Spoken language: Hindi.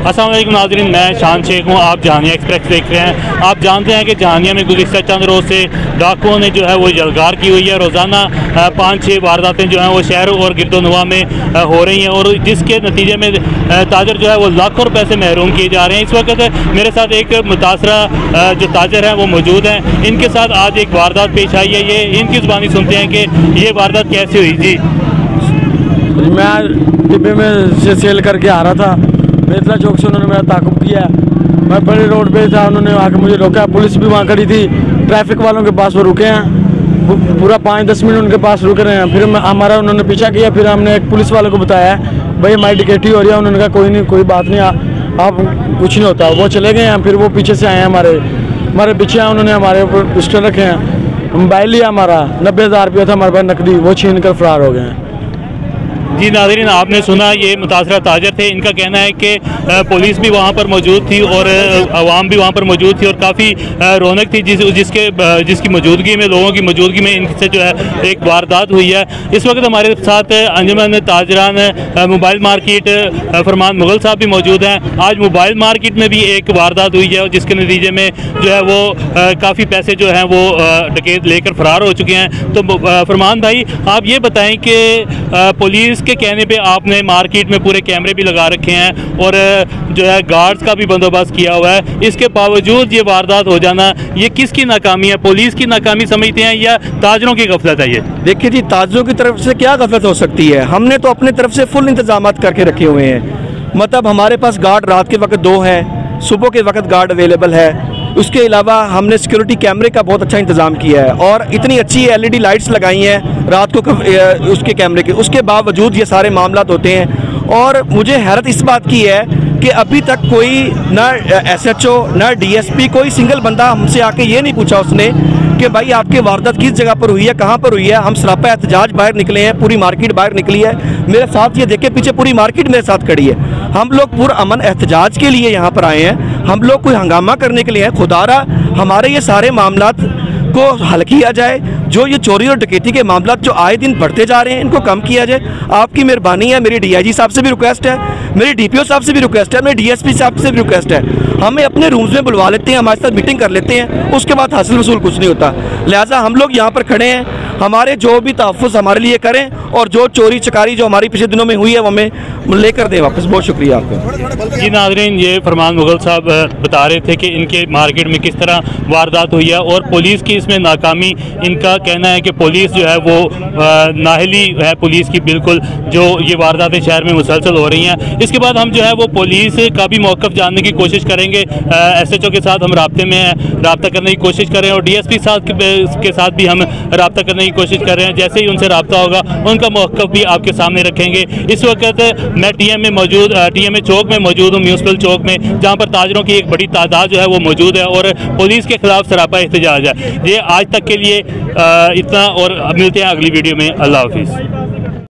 अस्सलाम वालेकुम नाज़रीन, मैं शान शेख हूँ। आप जहानिया एक्सप्रेस देख रहे हैं। आप जानते हैं कि जहानिया में गुज़िश्ता चंद रोज़ से डाकुओं ने जो है वो जलगार की हुई है। रोज़ाना 5-6 वारदातें जो हैं वो शहर और गिरदोनवा में हो रही हैं और जिसके नतीजे में ताजर जो है वो लाखों रुपए से महरूम किए जा रहे हैं। इस वक्त मेरे साथ एक मुतासरा जो ताजर हैं वो मौजूद हैं। इनके साथ आज एक वारदात पेश आई है। ये इनकी ज़ुबानी सुनते हैं कि ये वारदात कैसे हुई। जी, मैं डिब्बे में से सेल करके आ रहा था। बेतला चौक से उन्होंने मेरा ताक़ुब किया। मैं बड़े रोड पे था, उन्होंने आके मुझे रोका। पुलिस भी वहाँ खड़ी थी। ट्रैफिक वालों के पास वो रुके हैं, पूरा 5-10 मिनट उनके पास रुक रहे हैं। फिर हमारा उन्होंने पीछा किया। फिर हमने एक पुलिस वाले को बताया, भाई हमारी डिकेटी हो रही है। उन्होंने कहा कोई नहीं, कोई बात नहीं, आप कुछ नहीं होता। वो चले गए हैं। फिर वो पीछे से आए हैं, हमारे पीछे आए। उन्होंने हमारे ऊपर पिस्टल रखे हैं। मोबाइल लिया हमारा, 90,000 रुपया था हमारे पास नकदी, वो छीन कर फरार हो गए हैं। जी नाज़रीन, आपने सुना, ये मुतासरा ताजर थे। इनका कहना है कि पुलिस भी वहाँ पर मौजूद थी और अवाम भी वहाँ पर मौजूद थी और काफ़ी रौनक थी जिसकी मौजूदगी में, लोगों की मौजूदगी में इनसे जो है एक वारदात हुई है। इस वक्त हमारे साथ अंजुमन ताजरान मोबाइल मार्केट फरमान मुगल साहब भी मौजूद हैं। आज मोबाइल मार्केट में भी एक वारदात हुई है और जिसके नतीजे में जो है वो काफ़ी पैसे जो हैं वो डकैत लेकर फरार हो चुके हैं। तो फरमान भाई, आप ये बताएँ कि पुलिस के कहने पे आपने मार्केट में पूरे कैमरे भी लगा रखे हैं और जो है गार्ड्स का भी बंदोबस्त किया हुआ है, इसके बावजूद ये वारदात हो जाना, ये किसकी नाकामी है? पुलिस की नाकामी समझते हैं या ताजरों की गफलत है? ये देखिए जी, ताजरों की तरफ से क्या गफलत हो सकती है? हमने तो अपने तरफ से फुल इंतजाम करके रखे हुए हैं। मतलब हमारे पास गार्ड रात के वक्त 2 हैं, सुबह के वक्त गार्ड अवेलेबल है। उसके अलावा हमने सिक्योरिटी कैमरे का बहुत अच्छा इंतज़ाम किया है और इतनी अच्छी LED लाइट्स लगाई हैं रात को उसके कैमरे के। उसके बावजूद ये सारे मामलात होते हैं और मुझे हैरत इस बात की है कि अभी तक कोई ना SHO ना DSP, कोई सिंगल बंदा हमसे आके ये नहीं पूछा उसने कि भाई आपके वारदात किस जगह पर हुई है, कहाँ पर हुई है। हम सरापा एहतजाज बाहर निकले हैं, पूरी मार्केट बाहर निकली है। मेरे साथ ये देखे, पीछे पूरी मार्केट मेरे साथ खड़ी है। हम लोग पूरा अमन एहतजाज के लिए यहाँ पर आए हैं। हम लोग कोई हंगामा करने के लिए हैं। खुदारा हमारे ये सारे मामलात को हल किया जाए। जो ये चोरी और डकैती के मामलात जो आए दिन बढ़ते जा रहे हैं, इनको कम किया जाए। आपकी मेहरबानी है। मेरी DIG साहब से भी रिक्वेस्ट है, मेरे DPO साहब से भी रिक्वेस्ट है, मेरे DSP साहब से भी रिक्वेस्ट है। हमें अपने रूम्स में बुलवा लेते हैं, हमारे साथ मीटिंग कर लेते हैं, उसके बाद हासिल वसूल कुछ नहीं होता। लिहाजा हम लोग यहाँ पर खड़े हैं, हमारे जो भी तहफ़्फ़ुज़ हमारे लिए करें और जो चोरी चकारी जो हमारी पिछले दिनों में हुई है वो हमें लेकर दें वापस। बहुत शुक्रिया आपका। जी नाज़रीन, ये फरमान मुगल साहब बता रहे थे कि इनके मार्केट में किस तरह वारदात हुई है और पुलिस की इसमें नाकामी। इनका कहना है कि पुलिस जो है वो नाहली है पुलिस की, बिल्कुल, जो ये वारदातें शहर में मुसलसल हो रही हैं। इसके बाद हम जो है वो पुलिस का भी मौक़िफ़ जानने की कोशिश करेंगे। SHO के साथ हम राब्ते में हैं, रब्ता करने की कोशिश कर रहे हैं और DSP साहब के साथ भी हम रब्ता करने की कोशिश कर रहे हैं। जैसे ही उनसे रब्ता होगा उनका मौक़िफ़ भी आपके सामने रखेंगे। इस वक्त मैं TMA चौक में मौजूद हूँ, म्यूनसिपल चौक में, जहाँ पर ताजरों की एक बड़ी तादाद जो है वो मौजूद है और पुलिस के खिलाफ सरापा एहतजाज है। ये आज तक के लिए इतना और मिलते हैं अगली वीडियो में। अल्लाह हाफिज़।